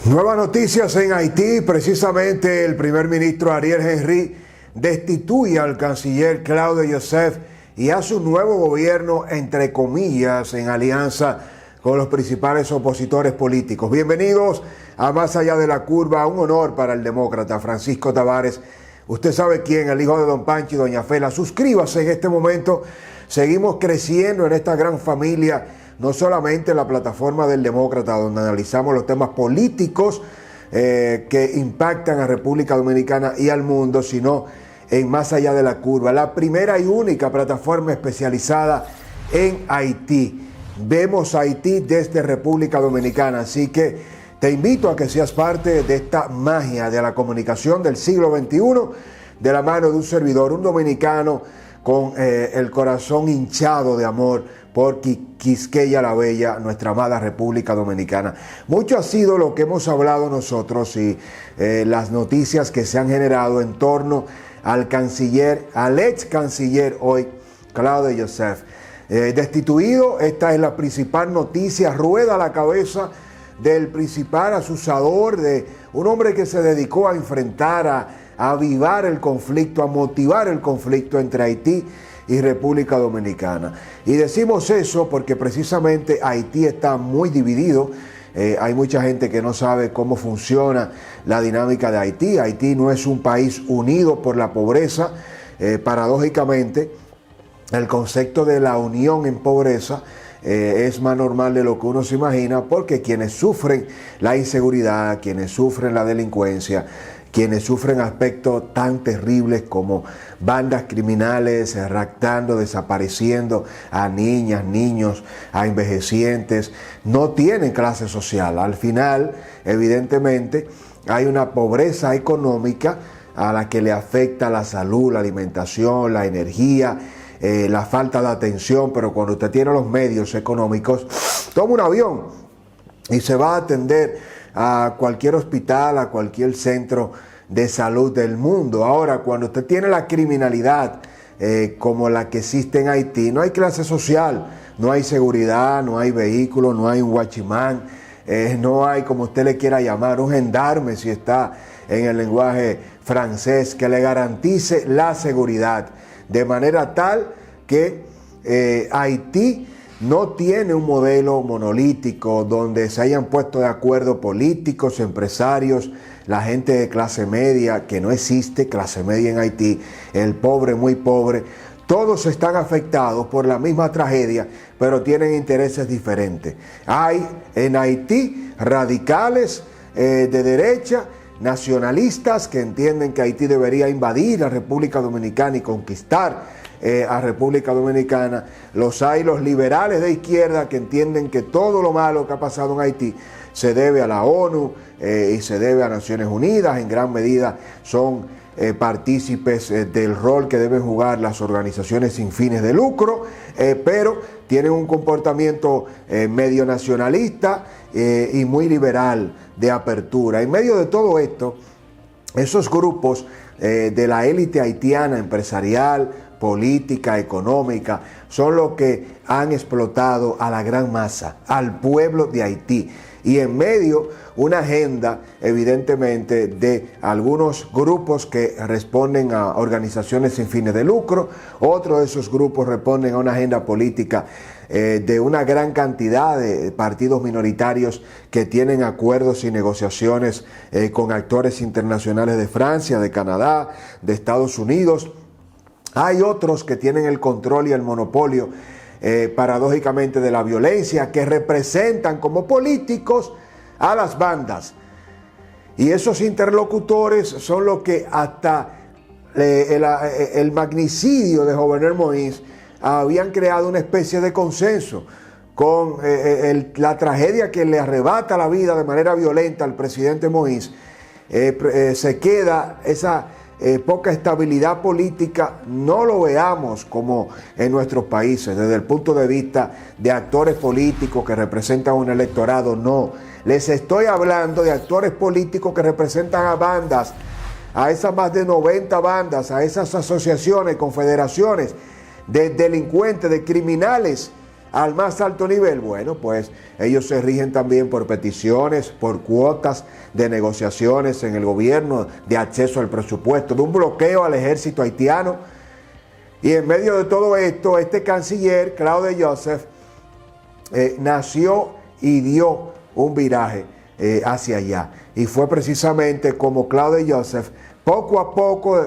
Nuevas noticias en Haití. Precisamente el primer ministro Ariel Henry destituye al canciller Claude Joseph y a su nuevo gobierno, entre comillas, en alianza con los principales opositores políticos. Bienvenidos a Más Allá de la Curva. Un honor para el demócrata Francisco Tavares. Usted sabe quién, el hijo de Don Pancho y Doña Fela. Suscríbase en este momento. Seguimos creciendo en esta gran familia, no solamente en la plataforma del Demócrata, donde analizamos los temas políticos que impactan a República Dominicana y al mundo, sino en Más Allá de la Curva, la primera y única plataforma especializada en Haití. Vemos Haití desde República Dominicana, así que te invito a que seas parte de esta magia de la comunicación del siglo XXI, de la mano de un servidor, un dominicano con el corazón hinchado de amor por Quisqueya la Bella, nuestra amada República Dominicana. Mucho ha sido lo que hemos hablado nosotros y las noticias que se han generado en torno al canciller, al ex canciller hoy, Claude Joseph. Destituido, esta es la principal noticia, rueda la cabeza del principal asusador, de un hombre que se dedicó a enfrentar, a avivar el conflicto, a motivar el conflicto entre Haití y República Dominicana. Y decimos eso porque precisamente Haití está muy dividido. Hay mucha gente que no sabe cómo funciona la dinámica de Haití. Haití no es un país unido por la pobreza. Paradójicamente, el concepto de la unión en pobreza es más normal de lo que uno se imagina, porque quienes sufren la inseguridad, quienes sufren la delincuencia, quienes sufren aspectos tan terribles como bandas criminales raptando, desapareciendo a niñas, niños, a envejecientes, no tienen clase social. Al final, evidentemente, hay una pobreza económica a la que le afecta la salud, la alimentación, la energía, la falta de atención. Pero cuando usted tiene los medios económicos, toma un avión y se va a atender a cualquier hospital, a cualquier centro de salud del mundo. Ahora, cuando usted tiene la criminalidad como la que existe en Haití, no hay clase social, no hay seguridad, no hay vehículo, no hay un guachimán, no hay, como usted le quiera llamar, un gendarme, si está en el lenguaje francés, que le garantice la seguridad, de manera tal que Haití no tiene un modelo monolítico donde se hayan puesto de acuerdo políticos, empresarios, la gente de clase media, que no existe clase media en Haití, el pobre, muy pobre. Todos están afectados por la misma tragedia, pero tienen intereses diferentes. Hay en Haití radicales de derecha, nacionalistas que entienden que Haití debería invadir a República Dominicana y conquistar a República Dominicana. Los hay los liberales de izquierda que entienden que todo lo malo que ha pasado en Haití se debe a la ONU y se debe a Naciones Unidas. En gran medida son partícipes del rol que deben jugar las organizaciones sin fines de lucro, pero tienen un comportamiento medio nacionalista y muy liberal de apertura. En medio de todo esto, esos grupos de la élite haitiana empresarial, política, económica, son los que han explotado a la gran masa, al pueblo de Haití. Y en medio, una agenda, evidentemente, de algunos grupos que responden a organizaciones sin fines de lucro. Otros de esos grupos responden a una agenda política de una gran cantidad de partidos minoritarios que tienen acuerdos y negociaciones con actores internacionales de Francia, de Canadá, de Estados Unidos. Hay otros que tienen el control y el monopolio, paradójicamente, de la violencia, que representan como políticos a las bandas. Y esos interlocutores son los que hasta el magnicidio de Jovenel Moïse habían creado una especie de consenso con la tragedia que le arrebata la vida de manera violenta al presidente Moïse. Se queda esa poca estabilidad política. No lo veamos como en nuestros países, desde el punto de vista de actores políticos que representan un electorado, no. Les estoy hablando de actores políticos que representan a bandas, a esas más de 90 bandas, a esas asociaciones, confederaciones de delincuentes, de criminales al más alto nivel. Bueno, pues ellos se rigen también por peticiones, por cuotas de negociaciones en el gobierno, de acceso al presupuesto, de un bloqueo al ejército haitiano. Y en medio de todo esto, este canciller, Claude Joseph, nació y dio un viraje hacia allá. Y fue precisamente como Claude Joseph poco a poco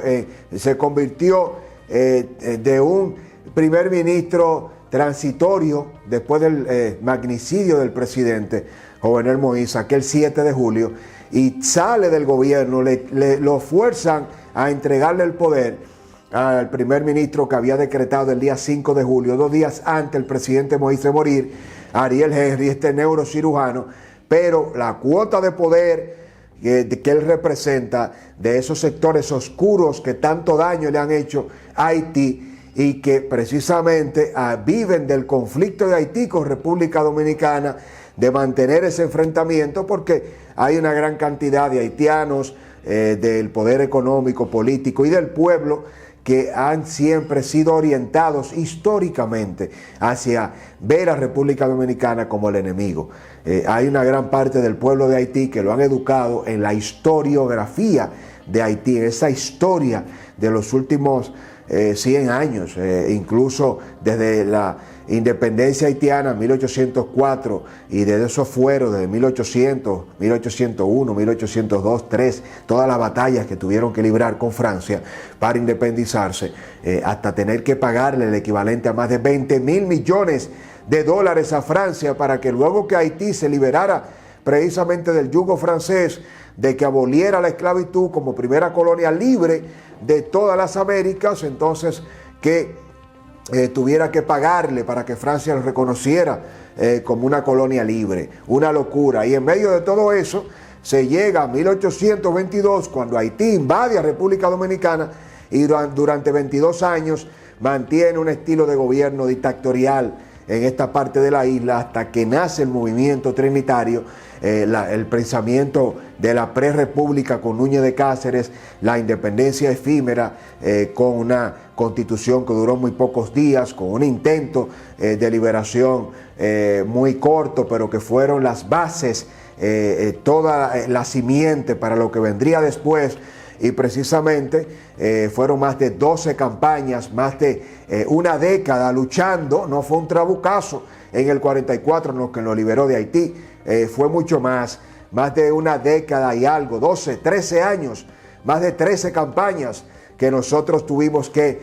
se convirtió de un primer ministro transitorio después del magnicidio del presidente Jovenel Moïse, aquel 7 de julio, y sale del gobierno, lo fuerzan a entregarle el poder al primer ministro que había decretado el día 5 de julio, 2 días antes el presidente Moïse morir, Ariel Henry, este neurocirujano, pero la cuota de poder que él representa, de esos sectores oscuros que tanto daño le han hecho a Haití y que precisamente viven del conflicto de Haití con República Dominicana, de mantener ese enfrentamiento, porque hay una gran cantidad de haitianos, del poder económico, político y del pueblo, que han siempre sido orientados históricamente hacia ver a República Dominicana como el enemigo. Hay una gran parte del pueblo de Haití que lo han educado en la historiografía de Haití, en esa historia de los últimos 100 años, incluso desde la independencia haitiana, 1804, y desde esos fueros, desde 1800, 1801, 1802, 3, todas las batallas que tuvieron que librar con Francia para independizarse, hasta tener que pagarle el equivalente a más de 20.000 millones de dólares a Francia para que luego que Haití se liberara precisamente del yugo francés, de que aboliera la esclavitud como primera colonia libre de todas las Américas, entonces que tuviera que pagarle para que Francia lo reconociera como una colonia libre. Una locura. Y en medio de todo eso se llega a 1822, cuando Haití invade a República Dominicana y durante 22 años mantiene un estilo de gobierno dictatorial en esta parte de la isla, hasta que nace el movimiento trinitario, el pensamiento de la prerrepública con Núñez de Cáceres, la independencia efímera con una constitución que duró muy pocos días, con un intento de liberación muy corto, pero que fueron las bases, toda la simiente para lo que vendría después. Y precisamente fueron más de 12 campañas, más de una década luchando. No fue un trabucazo en el 44 en lo que lo liberó de Haití, fue mucho más de una década y algo, 12, 13 años, más de 13 campañas que nosotros tuvimos que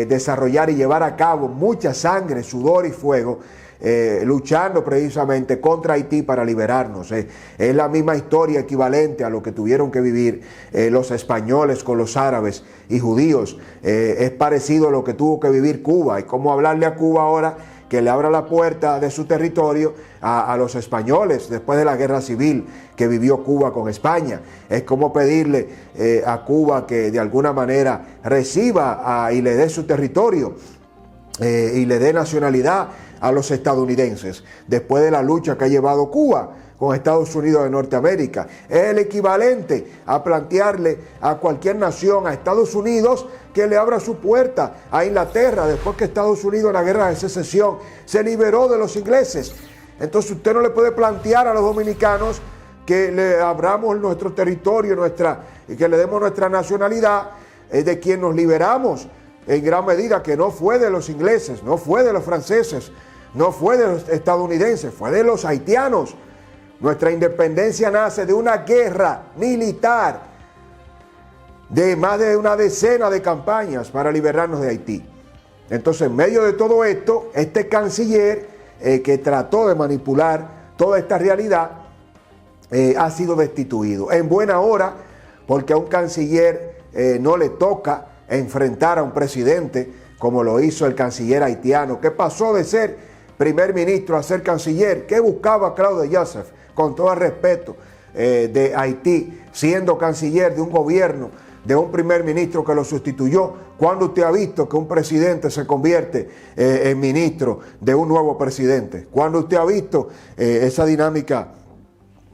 desarrollar y llevar a cabo, mucha sangre, sudor y fuego, luchando precisamente contra Haití para liberarnos. Es la misma historia equivalente a lo que tuvieron que vivir los españoles con los árabes y judíos. Es parecido a lo que tuvo que vivir Cuba. Y cómo hablarle a Cuba ahora que le abra la puerta de su territorio a los españoles después de la guerra civil que vivió Cuba con España. Es como pedirle a Cuba que de alguna manera reciba y le dé su territorio y le dé nacionalidad a los estadounidenses después de la lucha que ha llevado Cuba con Estados Unidos de Norteamérica. Es el equivalente a plantearle a cualquier nación, a Estados Unidos, que le abra su puerta a Inglaterra después que Estados Unidos en la guerra de secesión se liberó de los ingleses. Entonces usted no le puede plantear a los dominicanos que le abramos nuestro territorio, que le demos nuestra nacionalidad, de quien nos liberamos en gran medida, que no fue de los ingleses, no fue de los franceses, no fue de los estadounidenses, fue de los haitianos. Nuestra independencia nace de una guerra militar de más de una decena de campañas para liberarnos de Haití. Entonces, en medio de todo esto, este canciller que trató de manipular toda esta realidad ha sido destituido. En buena hora, porque a un canciller no le toca enfrentar a un presidente como lo hizo el canciller haitiano, que pasó de ser primer ministro a ser canciller. ¿Qué buscaba Claude Joseph, con todo el respeto, de Haití, siendo canciller de un gobierno, de un primer ministro que lo sustituyó? ¿Cuándo usted ha visto que un presidente se convierte en ministro de un nuevo presidente? ¿Cuándo usted ha visto esa dinámica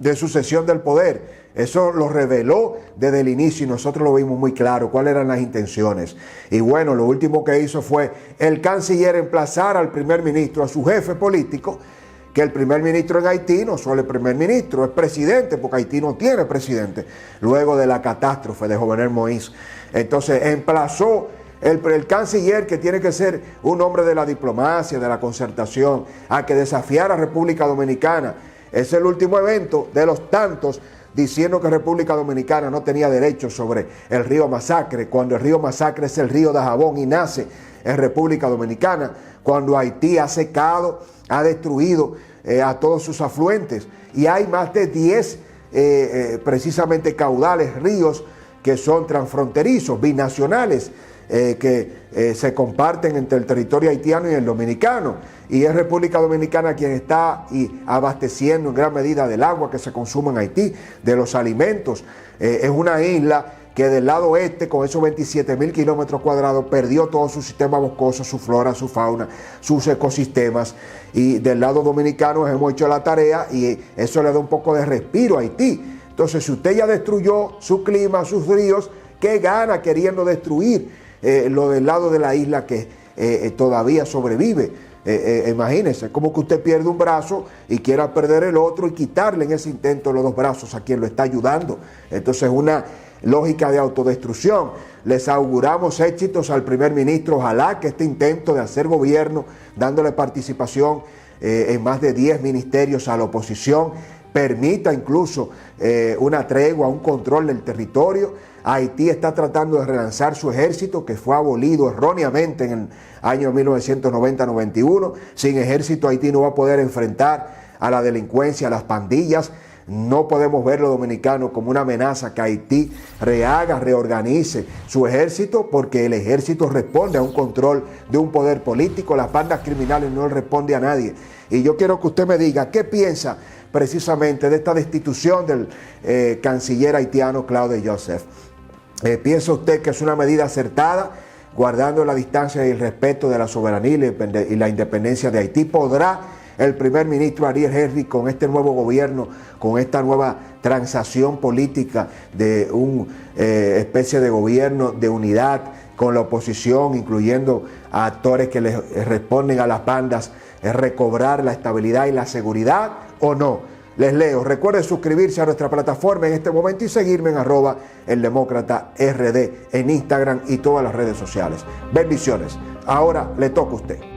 de sucesión del poder. Eso lo reveló desde el inicio y nosotros lo vimos muy claro, cuáles eran las intenciones. Y bueno, lo último que hizo fue el canciller emplazar al primer ministro, a su jefe político, que el primer ministro en Haití no solo es primer ministro, es presidente, porque Haití no tiene presidente, luego de la catástrofe de Jovenel Moïse. Entonces emplazó el canciller, que tiene que ser un hombre de la diplomacia, de la concertación, a que desafiara a República Dominicana. Es el último evento de los tantos diciendo que República Dominicana no tenía derecho sobre el río Masacre, cuando el río Masacre es el río de Dajabón y nace en República Dominicana, cuando Haití ha secado, ha destruido a todos sus afluentes, y hay más de 10 precisamente caudales, ríos que son transfronterizos, binacionales, que se comparten entre el territorio haitiano y el dominicano, y es República Dominicana quien está abasteciendo en gran medida del agua que se consume en Haití, de los alimentos. Es una isla que del lado oeste, con esos 27.000 kilómetros cuadrados, perdió todo su sistema boscoso, su flora, su fauna, sus ecosistemas, y del lado dominicano hemos hecho la tarea y eso le da un poco de respiro a Haití. Entonces, si usted ya destruyó su clima, sus ríos, ¿qué gana queriendo destruir lo del lado de la isla que todavía sobrevive? Imagínense, como que usted pierde un brazo y quiera perder el otro y quitarle en ese intento los dos brazos a quien lo está ayudando. Entonces, una lógica de autodestrucción. Les auguramos éxitos al primer ministro. Ojalá que este intento de hacer gobierno, dándole participación en más de 10 ministerios a la oposición, permita incluso una tregua, un control del territorio. Haití está tratando de relanzar su ejército, que fue abolido erróneamente en el año 1990-91. Sin ejército, Haití no va a poder enfrentar a la delincuencia, a las pandillas. No podemos ver los dominicanos como una amenaza que Haití reorganice su ejército, porque el ejército responde a un control de un poder político. Las bandas criminales no le responden a nadie. Y yo quiero que usted me diga qué piensa precisamente de esta destitución del canciller haitiano Claude Joseph. ¿Piensa usted que es una medida acertada, guardando la distancia y el respeto de la soberanía y la independencia de Haití? ¿Podrá el primer ministro Ariel Henry, con este nuevo gobierno, con esta nueva transacción política de una especie de gobierno de unidad con la oposición, incluyendo a actores que le responden a las bandas, recobrar la estabilidad y la seguridad, o no? Les leo. Recuerden suscribirse a nuestra plataforma en este momento y seguirme en @eldemócrata RD en Instagram y todas las redes sociales. Bendiciones. Ahora le toca a usted.